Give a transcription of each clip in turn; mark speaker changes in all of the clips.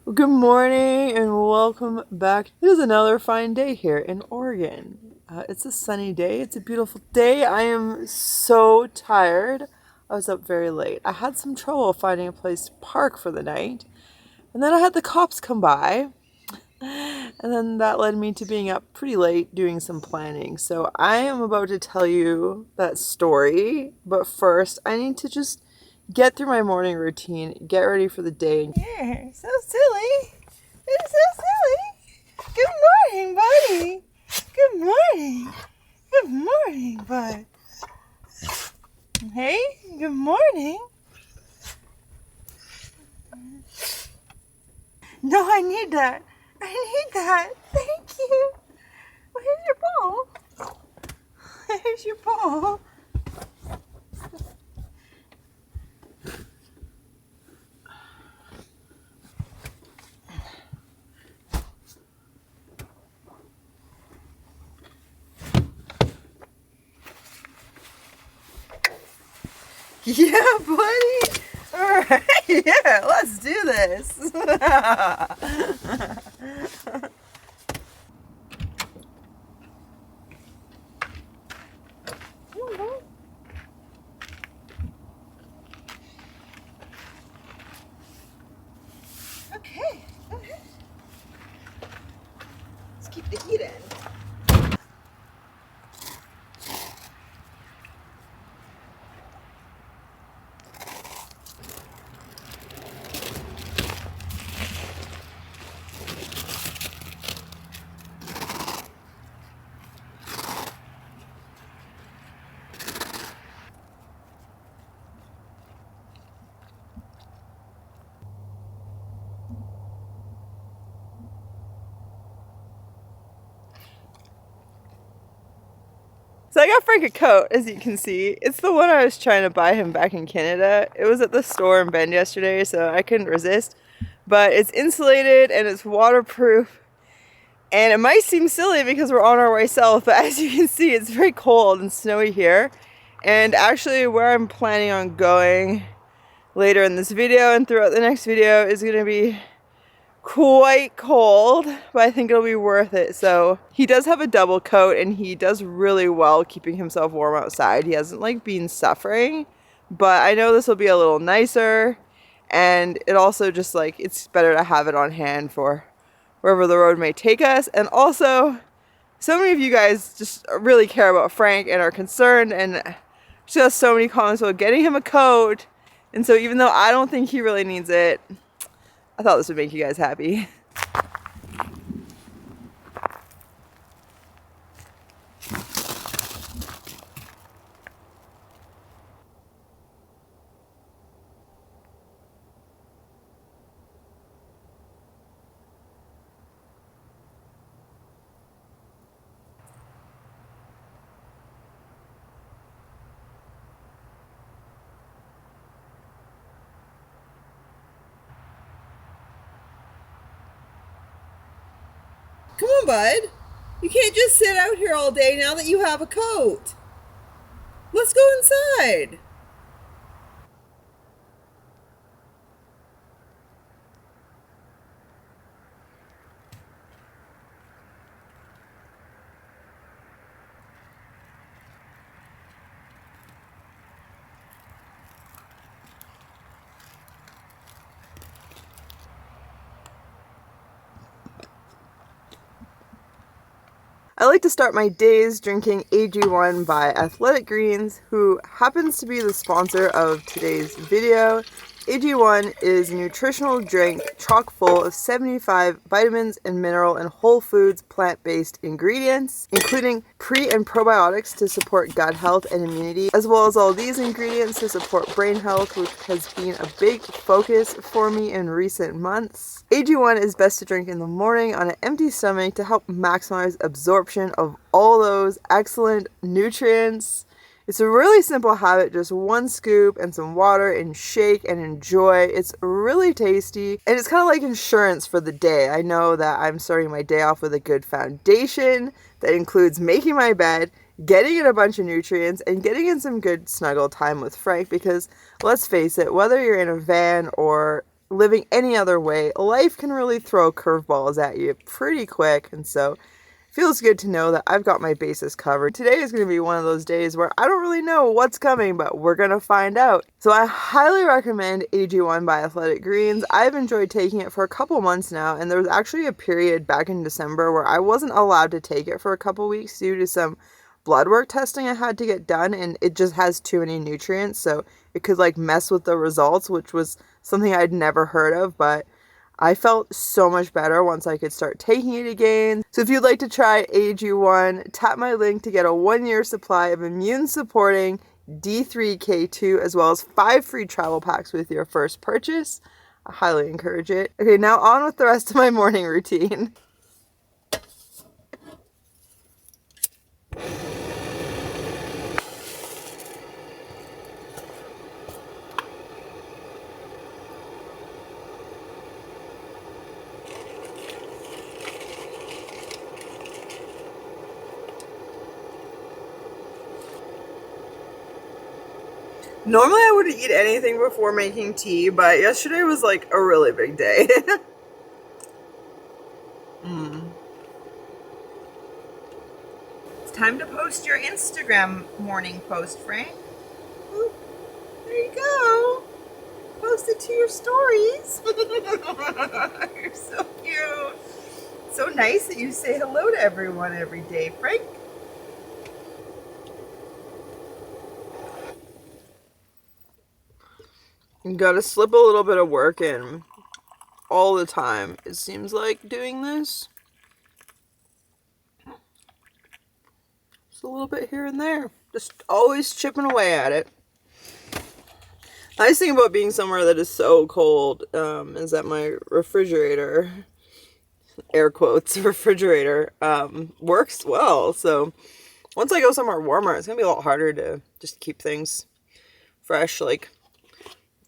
Speaker 1: Well, good morning and welcome back. It is another fine day here in Oregon. It's a sunny day. It's a beautiful day. I am so tired. I was up very late. I had some trouble finding a place to park for the night. And then I had the cops come by. And then that led me to being up pretty late doing some planning. So I am about to tell you that story. But first, I need to just get through my morning routine, get ready for the day. You're so silly. You're so silly. Good morning, buddy. Good morning. Good morning, bud. Hey, good morning. No, I need that. I need that. Thank you. Well, here's your ball. Here's your ball. Yeah, buddy. All right. Yeah, let's do this. Okay. Let's keep the heat in. So I got Frank a coat, as you can see. It's the one I was trying to buy him back in Canada. It was at the store in Bend yesterday, so I couldn't resist. But it's insulated and it's waterproof. And it might seem silly because we're on our way south, but as you can see, it's very cold and snowy here. And actually where I'm planning on going later in this video and throughout the next video is going to be quite cold, but I think it'll be worth it. So he does have a double coat and he does really well keeping himself warm outside. He hasn't like been suffering, but I know this will be a little nicer, and it also just like it's better to have it on hand for wherever the road may take us. And also so many of you guys just really care about Frank and are concerned, and just so many comments about getting him a coat. And so even though I don't think he really needs it, I thought this would make you guys happy. Come on, bud. You can't just sit out here all day now that you have a coat. Let's go inside. I like to start my days drinking AG1 by Athletic Greens, who happens to be the sponsor of today's video. AG1 is a nutritional drink chock full of 75 vitamins and mineral and whole foods plant-based ingredients, including pre- and probiotics to support gut health and immunity, as well as all these ingredients to support brain health, which has been a big focus for me in recent months. AG1 is best to drink in the morning on an empty stomach to help maximize absorption of all those excellent nutrients. It's a really simple habit, just one scoop and some water and shake and enjoy. It's really tasty and it's kind of like insurance for the day. I know that I'm starting my day off with a good foundation that includes making my bed, getting in a bunch of nutrients, and getting in some good snuggle time with Frank, because let's face it, whether you're in a van or living any other way, life can really throw curveballs at you pretty quick, and so feels good to know that I've got my bases covered. Today is going to be one of those days where I don't really know what's coming, but we're going to find out. So I highly recommend AG1 by Athletic Greens. I've enjoyed taking it for a couple months now, and there was actually a period back in December where I wasn't allowed to take it for a couple weeks due to some blood work testing I had to get done, and it just has too many nutrients, so it could like mess with the results, which was something I'd never heard of, but I felt so much better once I could start taking it again. So if you'd like to try AG1, tap my link to get a 1-year supply of immune supporting D3K2 as well as 5 free travel packs with your first purchase. I highly encourage it. Okay, now on with the rest of my morning routine. Normally I wouldn't eat anything before making tea, but yesterday was like a really big day. It's time to post your Instagram morning post, Frank. Oop, there you go. Post it to your stories. You're so cute. So nice that you say hello to everyone every day, Frank. You gotta slip a little bit of work in all the time. It seems like doing this. Just a little bit here and there. Just always chipping away at it. Nice thing about being somewhere that is so cold is that my refrigerator, air quotes, refrigerator, works well. So once I go somewhere warmer, it's gonna be a lot harder to just keep things fresh, like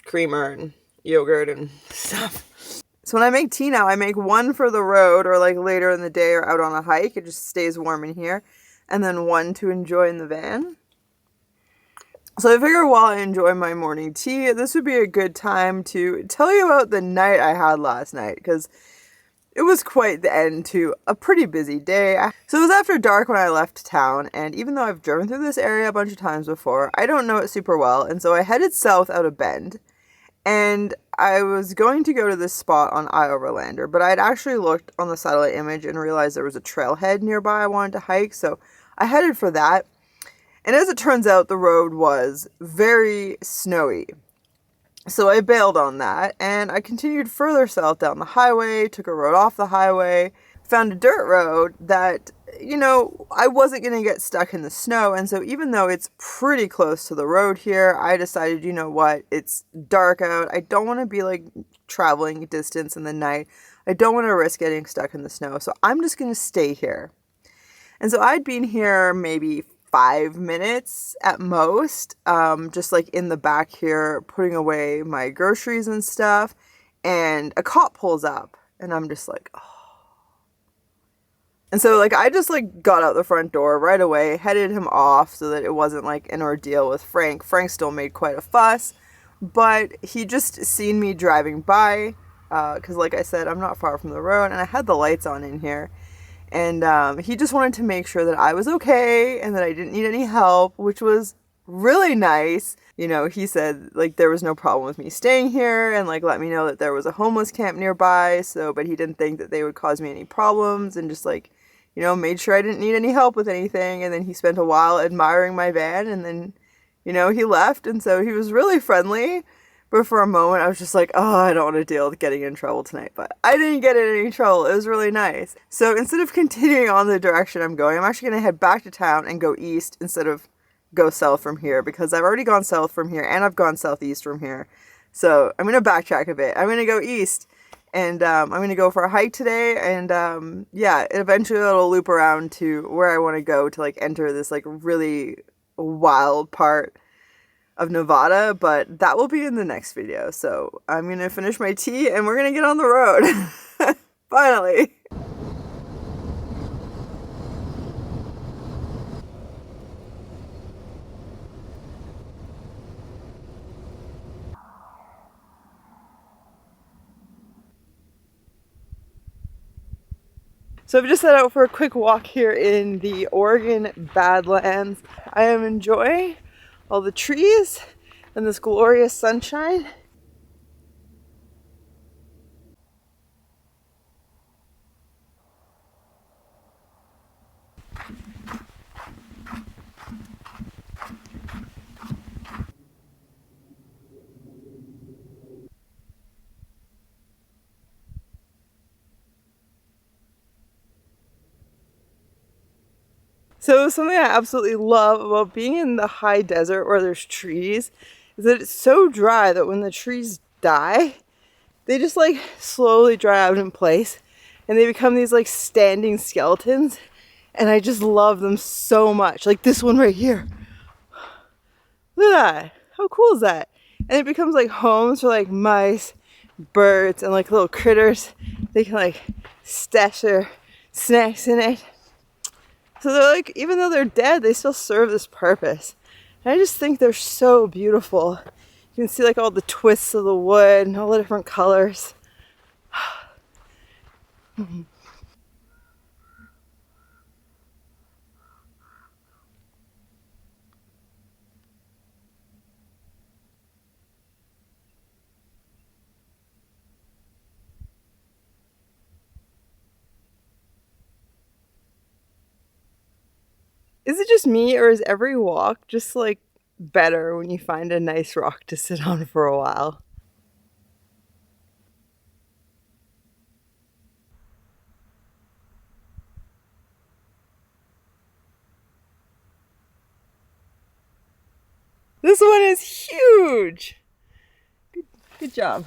Speaker 1: creamer and yogurt and stuff. So when I make tea now, I make one for the road or like later in the day or out on a hike. It just stays warm in here. And then one to enjoy in the van. So I figure while I enjoy my morning tea, this would be a good time to tell you about the night I had last night, because it was quite the end to a pretty busy day. So it was after dark when I left town, and even though I've driven through this area a bunch of times before, I don't know it super well, and so I headed south out of Bend. And I was going to go to this spot on iOverlander, but I'd actually looked on the satellite image and realized there was a trailhead nearby I wanted to hike, so I headed for that. And as it turns out, the road was very snowy. So I bailed on that, and I continued further south down the highway, took a road off the highway, found a dirt road that, you know, I wasn't going to get stuck in the snow. And so even though it's pretty close to the road here, I decided, you know what, it's dark out. I don't want to be like traveling distance in the night. I don't want to risk getting stuck in the snow. So I'm just going to stay here. And so I'd been here maybe 5 minutes at most, just like in the back here, putting away my groceries and stuff. And a cop pulls up and I'm just like, oh. And so like I just like got out the front door right away, headed him off so that it wasn't like an ordeal with Frank. Frank still made quite a fuss, but he just seen me driving by, because like I said, I'm not far from the road and I had the lights on in here. And he just wanted to make sure that I was okay and that I didn't need any help, which was really nice. You know, he said like there was no problem with me staying here and like let me know that there was a homeless camp nearby. So, but he didn't think that they would cause me any problems, and just like, you know, made sure I didn't need any help with anything. And then he spent a while admiring my van, and then, you know, he left. And so he was really friendly. But for a moment, I was just like, oh, I don't want to deal with getting in trouble tonight. But I didn't get in any trouble. It was really nice. So instead of continuing on the direction I'm going, I'm actually going to head back to town and go east instead of go south from here, because I've already gone south from here and I've gone southeast from here. So I'm going to backtrack a bit. I'm going to go east, and I'm going to go for a hike today. And yeah, eventually it'll loop around to where I want to go to like enter this like really wild part of Nevada, but that will be in the next video. So I'm gonna finish my tea and we're gonna get on the road. Finally. So I've just set out for a quick walk here in the Oregon Badlands. I am enjoying all the trees and this glorious sunshine. So something I absolutely love about being in the high desert where there's trees is that it's so dry that when the trees die, they just like slowly dry out in place and they become these like standing skeletons. And I just love them so much. Like this one right here. Look at that. How cool is that? And it becomes like homes for like mice, birds, and like little critters. They can like stash their snacks in it. So they're like, even though they're dead, they still serve this purpose. And I just think they're so beautiful. You can see like all the twists of the wood and all the different colors. Is it just me, or is every walk just like better when you find a nice rock to sit on for a while? This one is huge. Good job.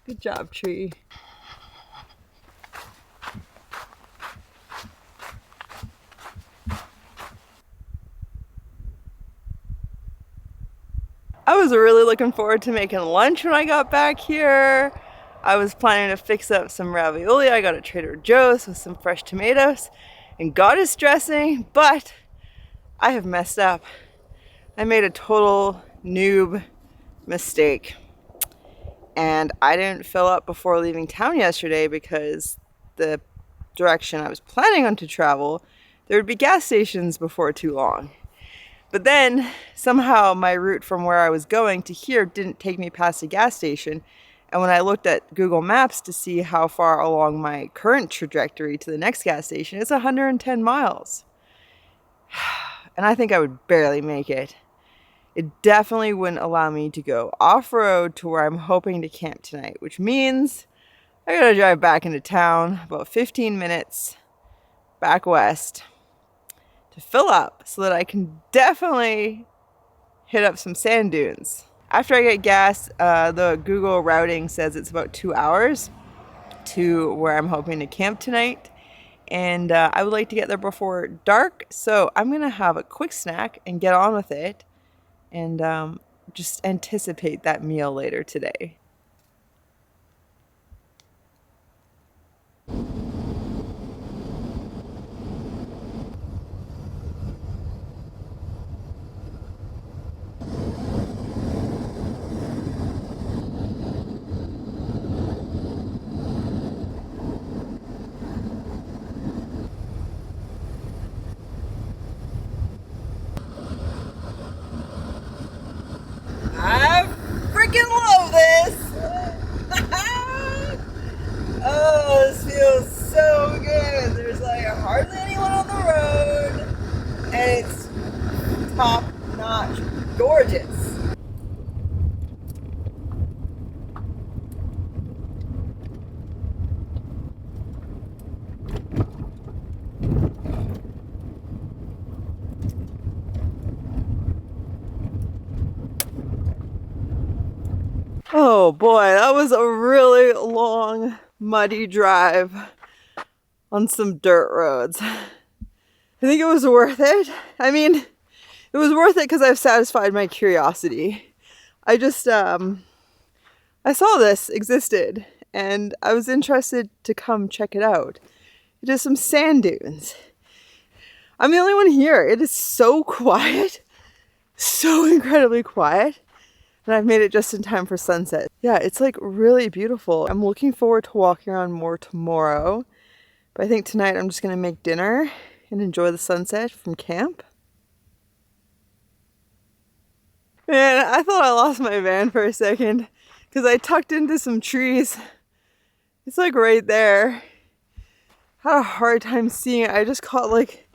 Speaker 1: Good job, tree. I was really looking forward to making lunch when I got back here. I was planning to fix up some ravioli I got at Trader Joe's with some fresh tomatoes and goddess dressing, but I have messed up. I made a total noob mistake. And I didn't fill up before leaving town yesterday because the direction I was planning on to travel, there would be gas stations before too long. But then somehow my route from where I was going to here didn't take me past a gas station. And when I looked at Google Maps to see how far along my current trajectory to the next gas station, it's 110 miles. And I think I would barely make it. It definitely wouldn't allow me to go off-road to where I'm hoping to camp tonight, which means I gotta drive back into town about 15 minutes back west to fill up so that I can definitely hit up some sand dunes. After I get gas, the Google routing says it's about 2 hours to where I'm hoping to camp tonight. And I would like to get there before dark, so I'm gonna have a quick snack and get on with it and just anticipate that meal later today. I freaking love this! Oh, this feels so good. There's like hardly anyone on the road, and it's top notch gorgeous. Oh boy, that was a really long, muddy drive on some dirt roads. I think it was worth it. I mean, it was worth it because I've satisfied my curiosity. I just, I saw this existed and I was interested to come check it out. It is some sand dunes. I'm the only one here. It is so quiet, so incredibly quiet. And I've made it just in time for sunset. Yeah, it's like really beautiful. I'm looking forward to walking around more tomorrow But I think tonight I'm just gonna make dinner and enjoy the sunset from camp. Man, I thought I lost my van for a second because I tucked into some trees. It's like right there. Had a hard time seeing it. I just caught like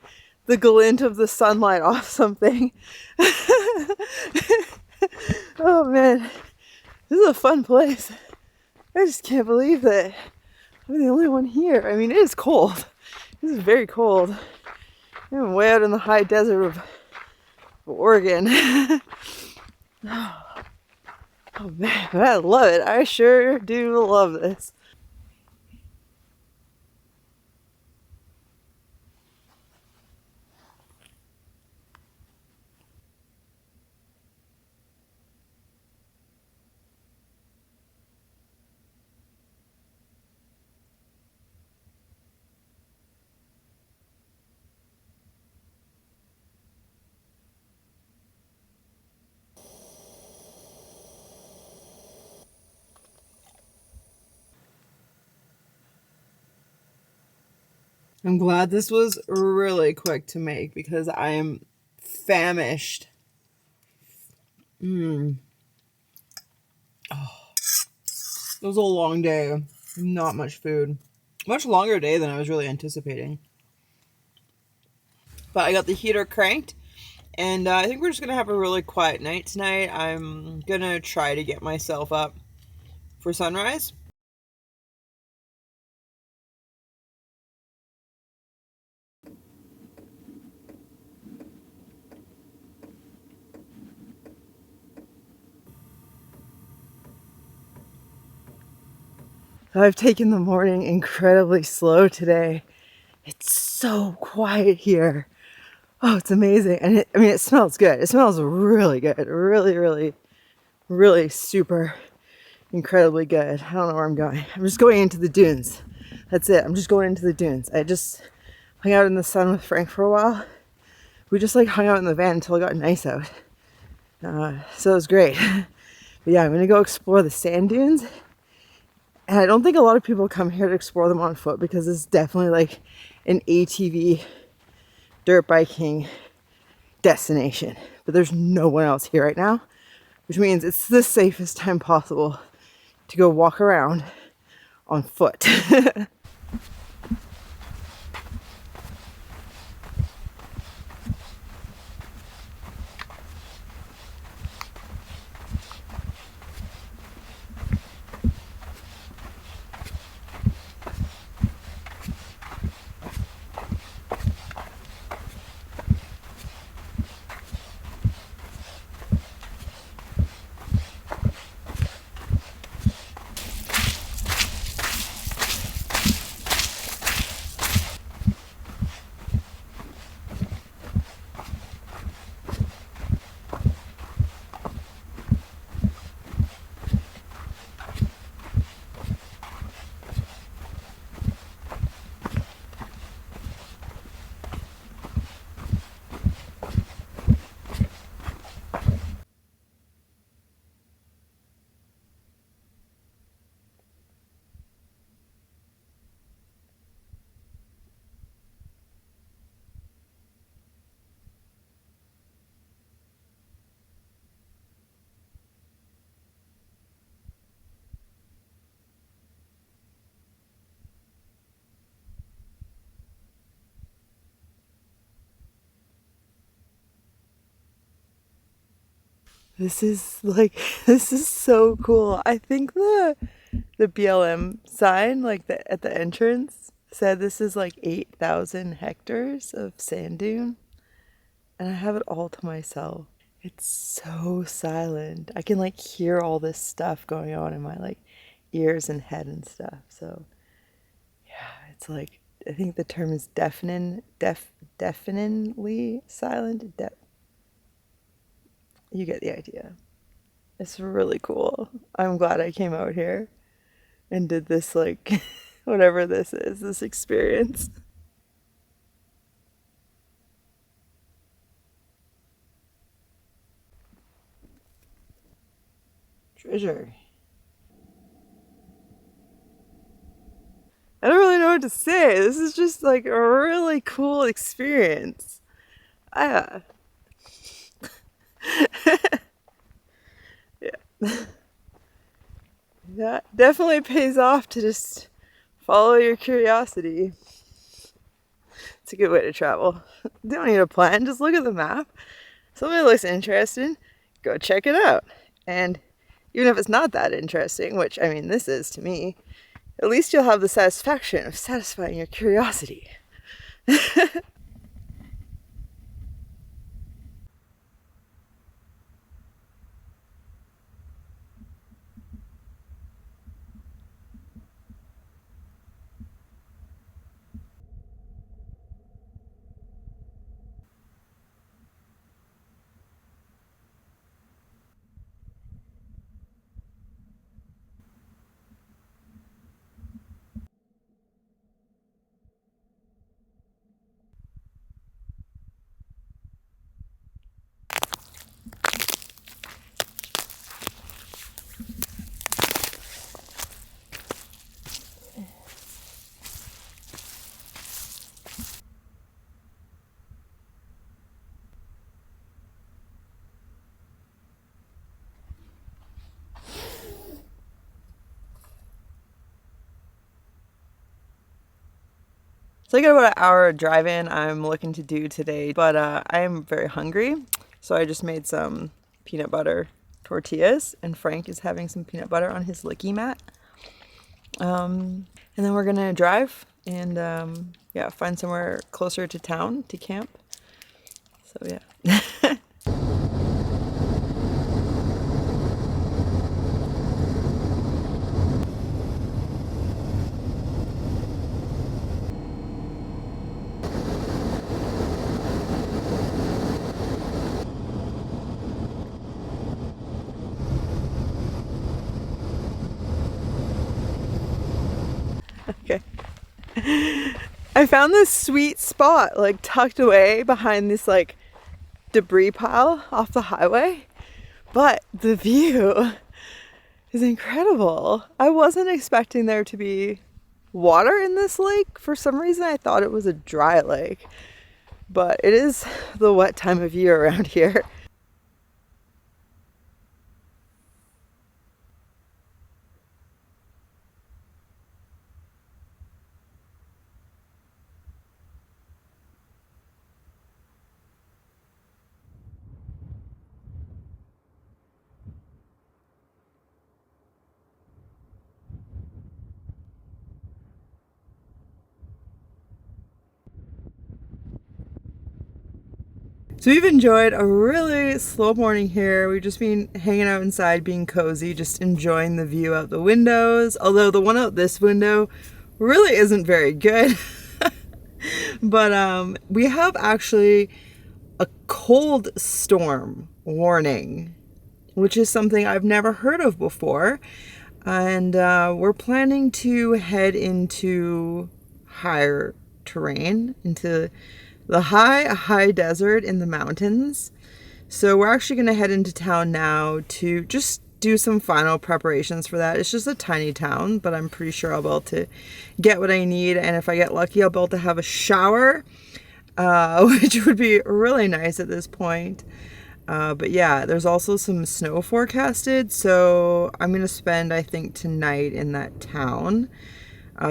Speaker 1: the glint of the sunlight off something. Oh man, this is a fun place. I just can't believe that I'm the only one here. I mean, it is cold. This is very cold. I'm way out in the high desert of Oregon. Oh man, but I love it. I sure do love this. I'm glad this was really quick to make because I am famished. Oh, it was a long day. Not much food. Much longer day than I was really anticipating. But I got the heater cranked, and I think we're just going to have a really quiet night tonight. I'm going to try to get myself up for sunrise. I've taken the morning incredibly slow today. It's so quiet here. Oh, it's amazing. And I mean, it smells good. It smells really good. Really, really, really super incredibly good. I don't know where I'm going. I'm just going into the dunes. That's it. I'm just going into the dunes. I just hung out in the sun with Frank for a while. We just like hung out in the van until it got nice out. So it was great. But yeah, I'm going to go explore the sand dunes. And I don't think a lot of people come here to explore them on foot because it's definitely like an ATV dirt biking destination. But there's no one else here right now, which means it's the safest time possible to go walk around on foot. This is like, this is so cool. I think the BLM sign, like at the entrance, said this is like 8,000 hectares of sand dune, and I have it all to myself. It's so silent. I can like hear all this stuff going on in my like ears and head and stuff. So yeah, it's like I think the term is deafeningly silent. You get the idea. It's really cool. I'm glad I came out here and did this, like, whatever this is, this experience. Treasure. I don't really know what to say. This is just like a really cool experience. Yeah. Yeah. That definitely pays off to just follow your curiosity. It's a good way to travel. You don't need a plan, just look at the map. Something looks interesting, go check it out. And even if it's not that interesting, which I mean this is to me, at least you'll have the satisfaction of satisfying your curiosity. So I got about an hour drive-in I'm looking to do today, but I am very hungry, so I just made some peanut butter tortillas, and Frank is having some peanut butter on his licky mat. And then we're gonna drive and yeah, find somewhere closer to town to camp. So yeah. Okay. I found this sweet spot like tucked away behind this like debris pile off the highway, but the view is incredible. I wasn't expecting there to be water in this lake. For some reason I thought it was a dry lake, but it is the wet time of year around here. So we've enjoyed a really slow morning here. We've just been hanging out inside, being cozy, just enjoying the view out the windows. Although the one out this window really isn't very good. But we have actually a cold storm warning, which is something I've never heard of before. And we're planning to head into higher terrain, into the high desert in the mountains. So we're actually going to head into town now to just do some final preparations for that. It's just a tiny town, but I'm pretty sure I'll be able to get what I need. And if I get lucky, I'll be able to have a shower, which would be really nice at this point. But yeah, there's also some snow forecasted. So I'm going to spend, I think, tonight in that town.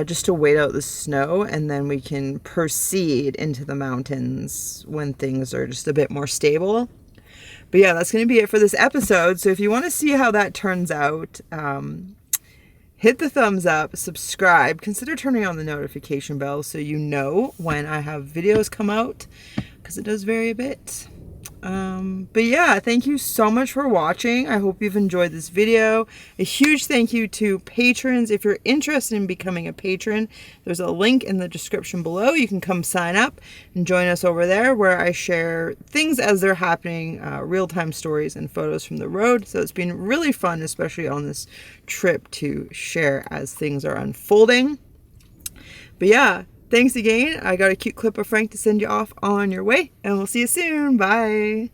Speaker 1: Just to wait out the snow, and then we can proceed into the mountains when things are just a bit more stable. But yeah, that's going to be it for this episode. So if you want to see how that turns out, hit the thumbs up, subscribe, consider turning on the notification bell so you know when I have videos come out, because it does vary a bit. But yeah, thank you so much for watching. I hope you've enjoyed this video. A huge thank you to patrons. If you're interested in becoming a patron, there's a link in the description below. You can come sign up and join us over there, where I share things as they're happening, real-time stories and photos from the road. So it's been really fun, especially on this trip, to share as things are unfolding. But yeah, thanks again. I got a cute clip of Frank to send you off on your way, and we'll see you soon. Bye.